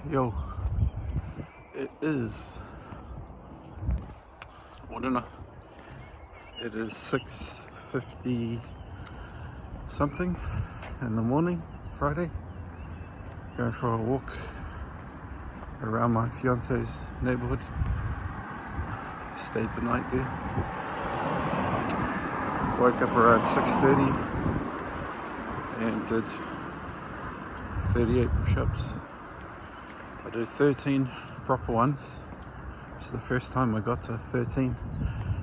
Yo, it is, I don't know, it is 6:50 something in the morning, Friday. Going for a walk around my fiance's neighborhood. Stayed the night there. Woke up around 6:30 and did 38 push-ups. I did 13 proper ones. It's the first time I got to 13.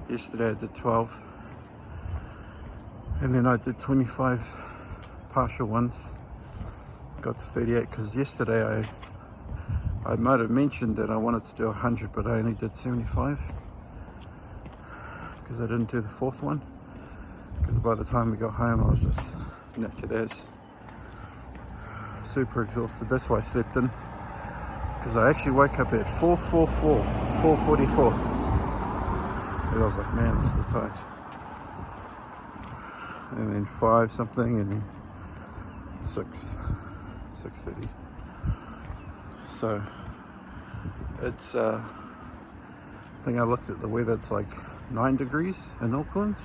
Yesterday I did 12. And then I did 25 partial ones. Got to 38 because yesterday I might have mentioned that I wanted to do 100, but I only did 75 because I didn't do the fourth one. Because by the time we got home I was just naked as. Super exhausted. That's why I slept in. Because I actually woke up at 4:44. And I was like, man, I'm still tired. And then 5 something, and then 6:30. So it's I think I looked at the weather, it's like 9 degrees in Auckland.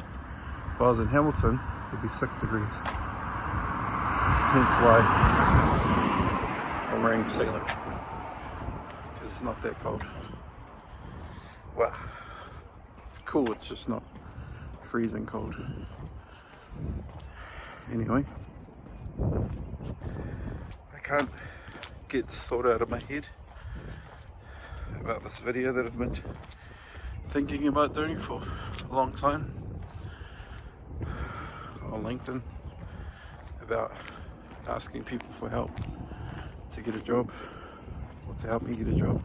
If I was in Hamilton, it'd be 6 degrees. Hence why I'm wearing a singlet. Because it's not that cold. Well, it's cool, it's just not freezing cold. Anyway, I can't get this thought out of my head about this video that I've been thinking about doing for a long time on LinkedIn about asking people for help to get a job or to help me get a job.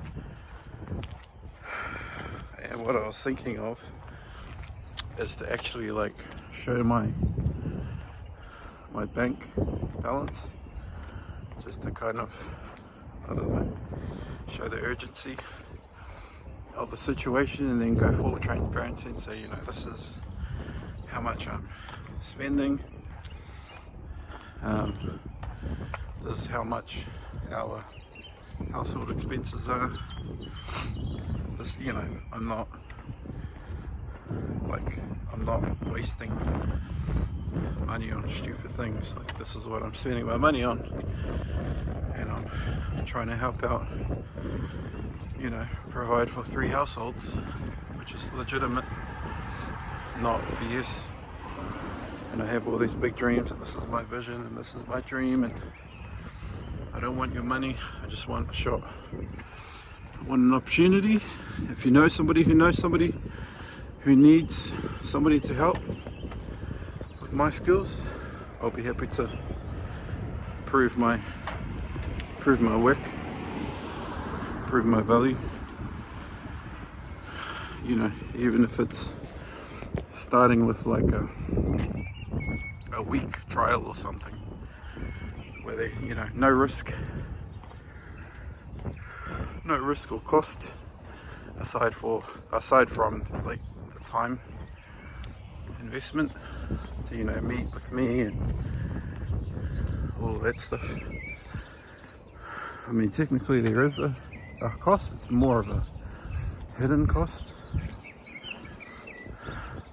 And what I was thinking of is to actually like show my bank balance, just to kind of, I don't know, show the urgency of the situation, and then go full transparency and say, you know, this is how much I'm spending, this is how much our household expenses are. This, you know, I'm not wasting money on stupid things. Like, this is what I'm spending my money on, and I'm trying to help out, you know, provide for 3 households, which is legitimate, not BS. And I have all these big dreams, and this is my vision, and this is my dream, and I don't want your money, I just want a shot. I want an opportunity. If you know somebody who knows somebody who needs somebody to help with my skills, I'll be happy to prove my work, prove my value. You know, even if it's starting with like a week trial or something, where they, you know, no risk or cost aside from like the time investment to, you know, meet with me and all that stuff. I mean, technically there is a cost, it's more of a hidden cost,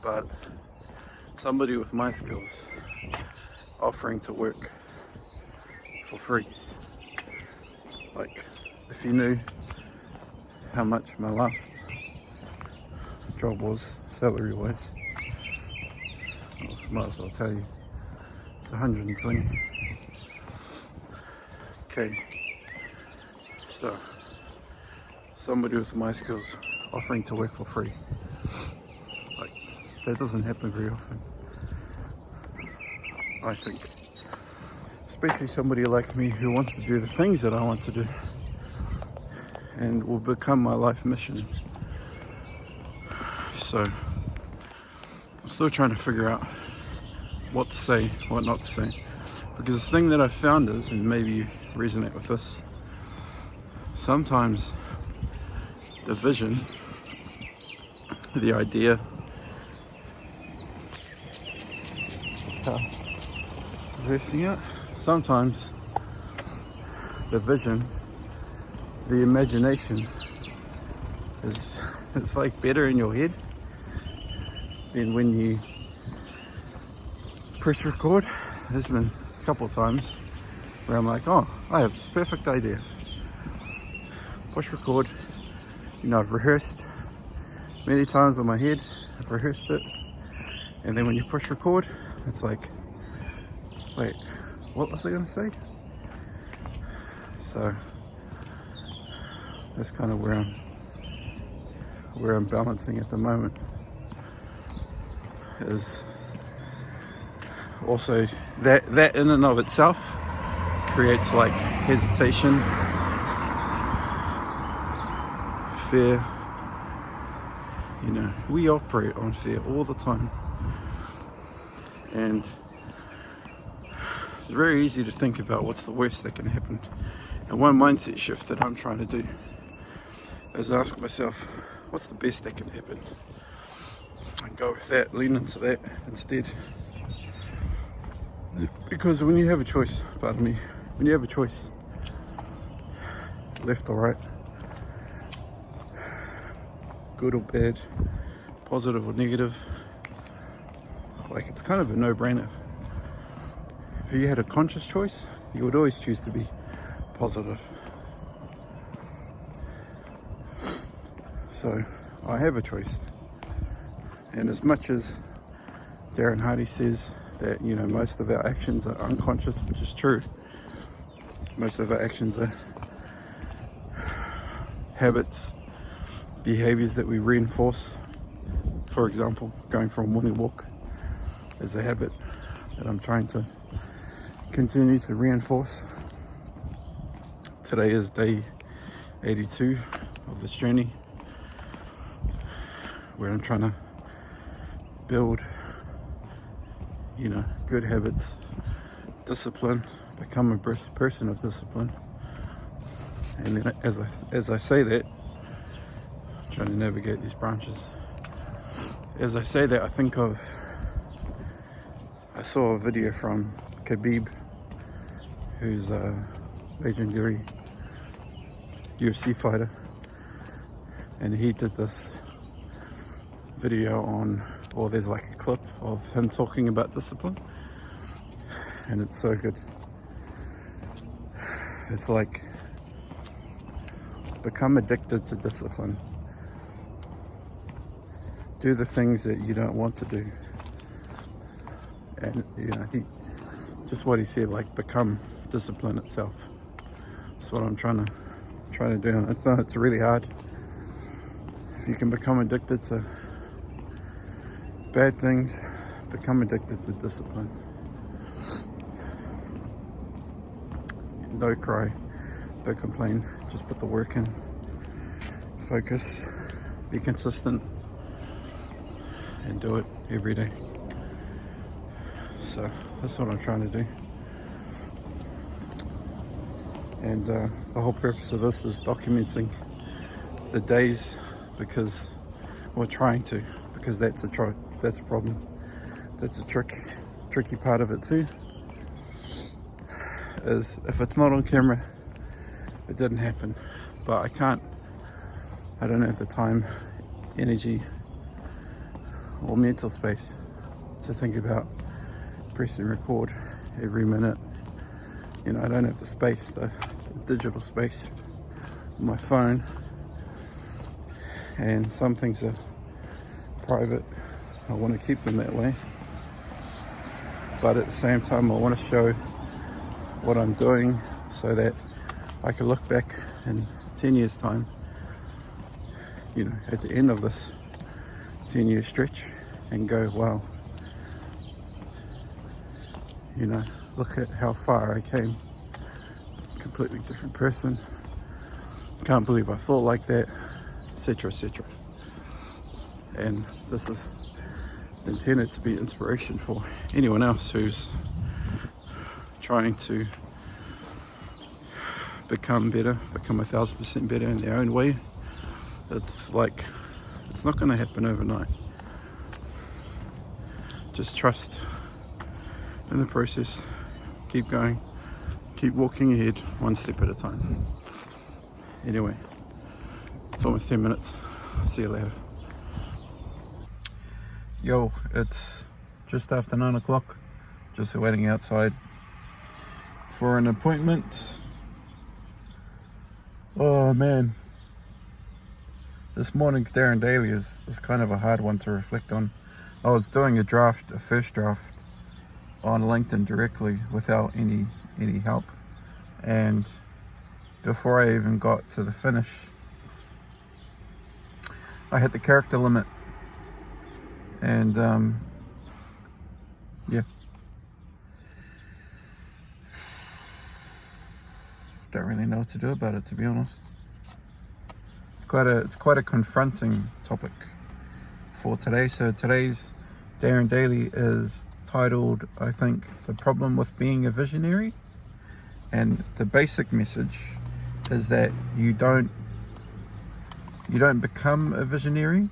but somebody with my skills offering to work for free, like, if you knew how much my last job was salary wise, might as well tell you, it's 120k. So somebody with my skills offering to work for free, like, that doesn't happen very often, I think. Especially somebody like me who wants to do the things that I want to do and will become my life mission. So I'm still trying to figure out what to say, what not to say, because the thing that I've found is, and maybe you resonate with this, sometimes the vision, the idea, reversing it, sometimes the vision the imagination is it's like better in your head than when you press record. There's been a couple of times where I'm like, oh, I have this perfect idea. Push record. You know, I've rehearsed many times on my head. I've rehearsed it. And then when you push record, it's like, wait, what was I going to say? So that's kind of where I'm balancing at the moment. Is also that in and of itself creates like hesitation, fear. You know, we operate on fear all the time, and it's very easy to think about what's the worst that can happen. And one mindset shift that I'm trying to do is ask myself, what's the best that can happen? And go with that, lean into that instead. Because when you have a choice, when you have a choice, left or right, good or bad, positive or negative, like it's kind of a no-brainer. If you had a conscious choice, you would always choose to be positive. So I have a choice, and as much as Darren Hardy says that, you know, most of our actions are unconscious, which is true, most of our actions are habits, behaviors that we reinforce. For example, going for a morning walk is a habit that I'm trying to continue to reinforce. Today is day 82 of this journey, where I'm trying to build, you know, good habits, discipline, become a person of discipline. And then as I say that, I'm trying to navigate these branches. As I say that, I saw a video from Khabib, who's a legendary UFC fighter, and he did this video on, or there's like a clip of him talking about discipline, and it's so good. It's like, become addicted to discipline. Do the things that you don't want to do. And you know, just what he said, like, become discipline itself. That's what I'm trying to do. And it's really hard. If you can become addicted to bad things, become addicted to discipline. Don't cry, don't complain, just put the work in. Focus, be consistent, and do it every day. So that's what I'm trying to do. And the whole purpose of this is documenting the days, because we're trying to, because that's a problem. That's a tricky part of it too, is if it's not on camera, it didn't happen. But I don't have the time, energy, or mental space to think about pressing record every minute. You know, I don't have the space, the digital space on my phone, and some things are private. I want to keep them that way, but at the same time I want to show what I'm doing so that I can look back in 10 years time, you know, at the end of this 10-year stretch, and go, wow, you know, look at how far I came. Completely different person. Can't believe I thought like that, etc., etc. And this is intended to be inspiration for anyone else who's trying to become better, become 1,000% better in their own way. It's like, it's not going to happen overnight. Just trust in the process, keep going, keep walking ahead, one step at a time. Anyway, it's almost 10 minutes. See you later. Yo, it's just after 9 o'clock. Just waiting outside for an appointment. Oh man, this morning's Darren Daily is kind of a hard one to reflect on. I was doing a first draft on LinkedIn directly without any help, and before I even got to the finish, I hit the character limit, and yeah, don't really know what to do about it, to be honest. It's quite a confronting topic for today. So today's Darren Daily is titled, I think, "The Problem with Being a Visionary," and the basic message is that you don't become a visionary.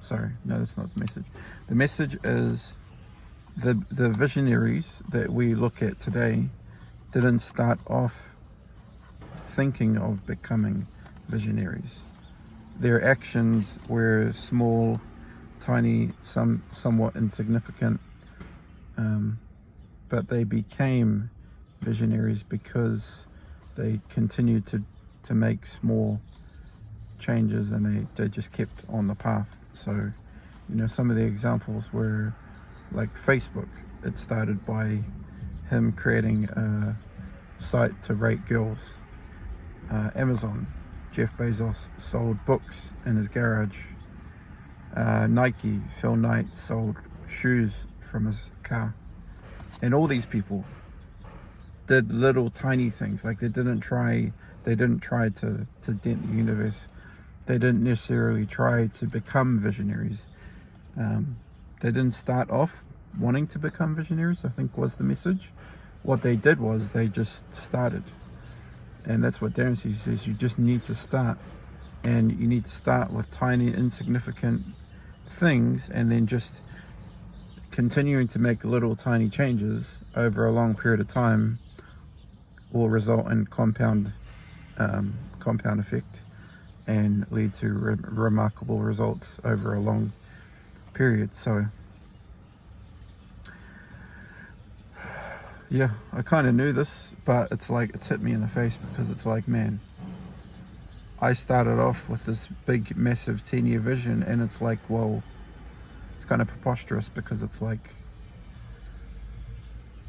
Sorry, no, that's not the message. The message is the visionaries that we look at today didn't start off thinking of becoming visionaries. Their actions were small, tiny, somewhat insignificant, but they became visionaries because they continued to make small changes, and they just kept on the path. So, some of the examples were like Facebook. It started by him creating a site to rate girls. Amazon, Jeff Bezos sold books in his garage. Nike, Phil Knight sold shoes from his car. And all these people did little tiny things. Like they didn't try to dent the universe. They didn't necessarily try to become visionaries. They didn't start off wanting to become visionaries, I think was the message. What they did was they just started. And that's what Darren says, you just need to start. And you need to start with tiny, insignificant things, and then just continuing to make little tiny changes over a long period of time will result in compound effect and lead to remarkable results over a long period. So yeah, I kind of knew this, but it's like it's hit me in the face, because it's like, man, I started off with this big, massive 10-year vision, and it's like, well, it's kind of preposterous, because it's like,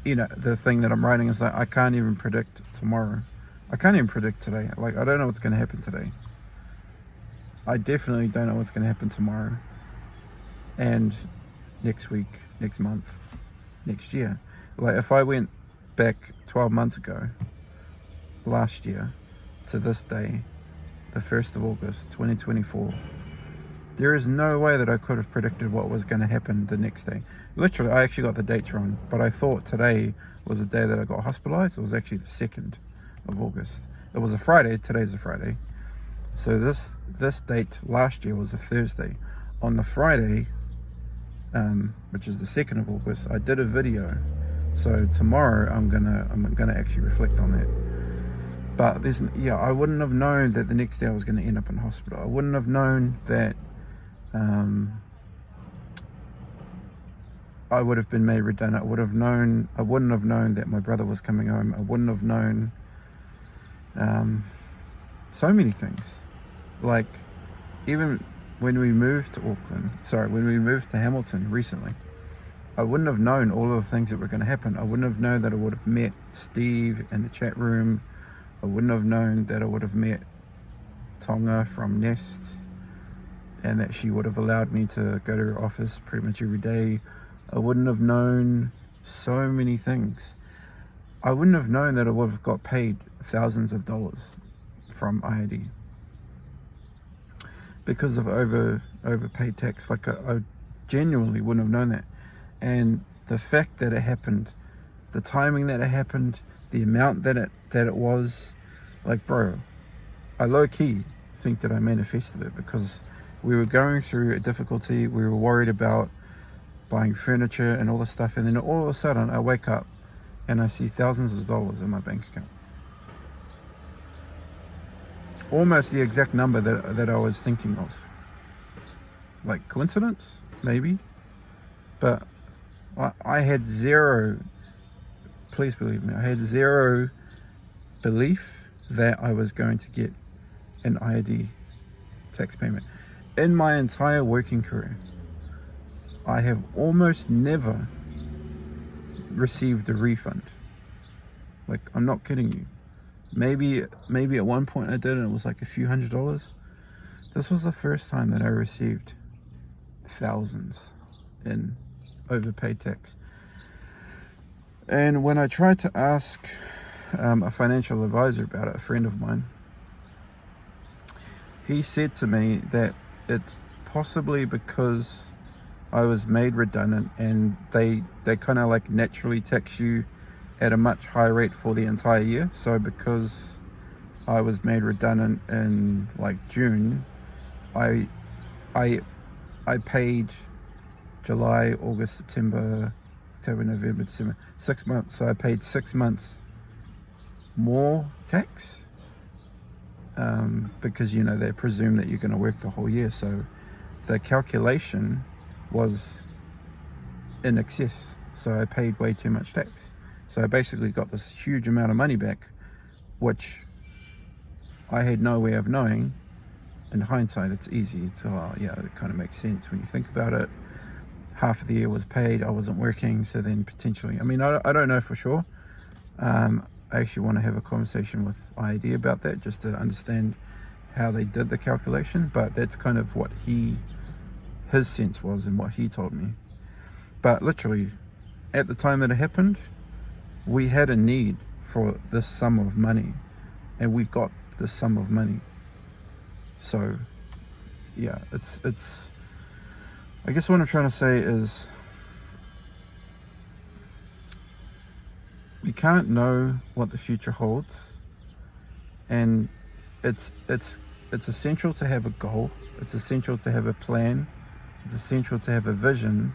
the thing that I'm writing is that I can't even predict tomorrow. I can't even predict today. Like, I don't know what's going to happen today. I definitely don't know what's going to happen tomorrow, and next week, next month, next year. Like, if I went back 12 months ago, last year, to this day, the 1st of August, 2024, there is no way that I could have predicted what was going to happen the next day. Literally, I actually got the dates wrong, but I thought today was the day that I got hospitalized. It was actually the 2nd of August. It was a Friday, today's a Friday. So this date last year was a Thursday. On the Friday, which is the 2nd of August, I did a video. So tomorrow I'm gonna actually reflect on that. But I wouldn't have known that the next day I was gonna end up in hospital. I wouldn't have known that I would have been made redundant. I wouldn't have known that my brother was coming home. I wouldn't have known so many things. Like, even when we moved to Hamilton recently, I wouldn't have known all of the things that were going to happen. I wouldn't have known that I would have met Steve in the chat room. I wouldn't have known that I would have met Tonga from Nest, and that she would have allowed me to go to her office pretty much every day. I wouldn't have known so many things. I wouldn't have known that I would have got paid thousands of dollars from IAD because of overpaid tax. Like, I genuinely wouldn't have known that. And the fact that it happened, the timing that it happened, the amount that it was, like, bro, I low-key think that I manifested it, because we were going through a difficulty. We were worried about buying furniture and all this stuff, and then all of a sudden I wake up and I see thousands of dollars in my bank account. almost the exact number that I was thinking of. Like, coincidence? Maybe. But I had zero, please believe me, I had zero belief that I was going to get an IAD tax payment. In my entire working career, I have almost never received a refund. Like, I'm not kidding you. Maybe at one point I did, and it was like a few $100s. This was the first time that I received thousands in overpaid tax. And when I tried to ask a financial advisor about it, a friend of mine, he said to me that it's possibly because I was made redundant, and they kind of like naturally tax you at a much higher rate for the entire year. So because I was made redundant in like June, I paid July, August, September, October, November, December, 6 months. So I paid 6 months more tax, because, you know, they presume that you're going to work the whole year. So the calculation was in excess. So I paid way too much tax. So I basically got this huge amount of money back, which I had no way of knowing. In hindsight, it's easy. It's, yeah, it kind of makes sense when you think about it. Half of the year was paid, I wasn't working, so then potentially, I mean, I don't know for sure. I actually want to have a conversation with IAD about that, just to understand how they did the calculation, but that's kind of what his sense was and what he told me. But literally, at the time that it happened, we had a need for this sum of money, and we got this sum of money. So yeah, it's I guess what I'm trying to say is, we can't know what the future holds, and it's essential to have a goal, it's essential to have a plan, it's essential to have a vision,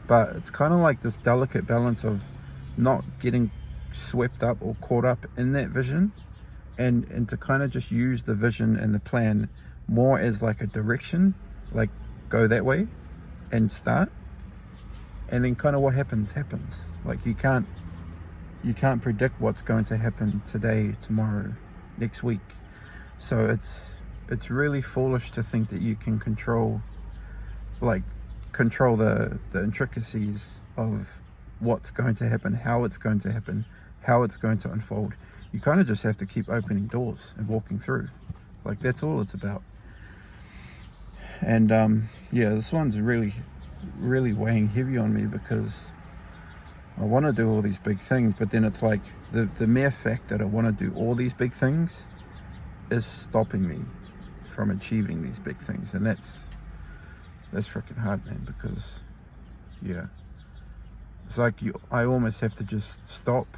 but it's kind of like this delicate balance of not getting swept up or caught up in that vision, and to kind of just use the vision and the plan more as like a direction, like go that way and start, and then kind of what happens. Like, you can't predict what's going to happen today, tomorrow, next week. So it's really foolish to think that you can control the intricacies of what's going to happen, how it's going to happen, how it's going to unfold. You kind of just have to keep opening doors and walking through. Like, that's all it's about. And yeah, this one's really weighing heavy on me, because I want to do all these big things, but then it's like the mere fact that I want to do all these big things is stopping me from achieving these big things. And that's freaking hard, man, because yeah, it's like I almost have to just stop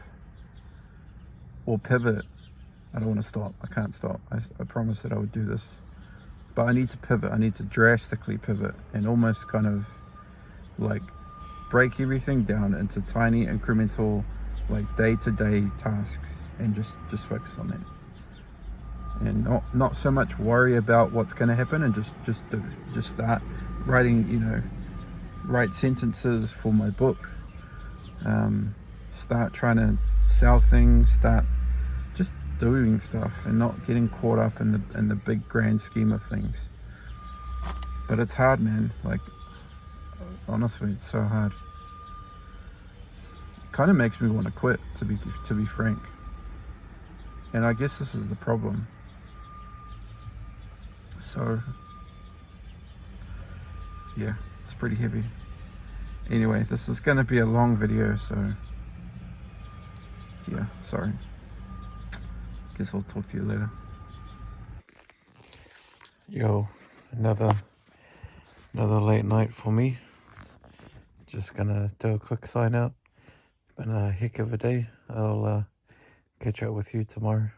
or pivot. I don't want to stop. I can't stop. I promised that I would do this, but I need to pivot. I need to drastically pivot and almost kind of like break everything down into tiny incremental, like day-to-day tasks, and just focus on that, and not so much worry about what's going to happen, and just start writing, you know, write sentences for my book, start trying to sell things, start just doing stuff and not getting caught up in the big grand scheme of things. But it's hard, man. Like, honestly, it's so hard. It kind of makes me want to quit, to be frank. And I guess this is the problem. So yeah, it's pretty heavy. Anyway, this is going to be a long video, so yeah, sorry. Guess I'll talk to you later. Yo, another late night for me. Just gonna do a quick sign out. Been a heck of a day. I'll catch up with you tomorrow.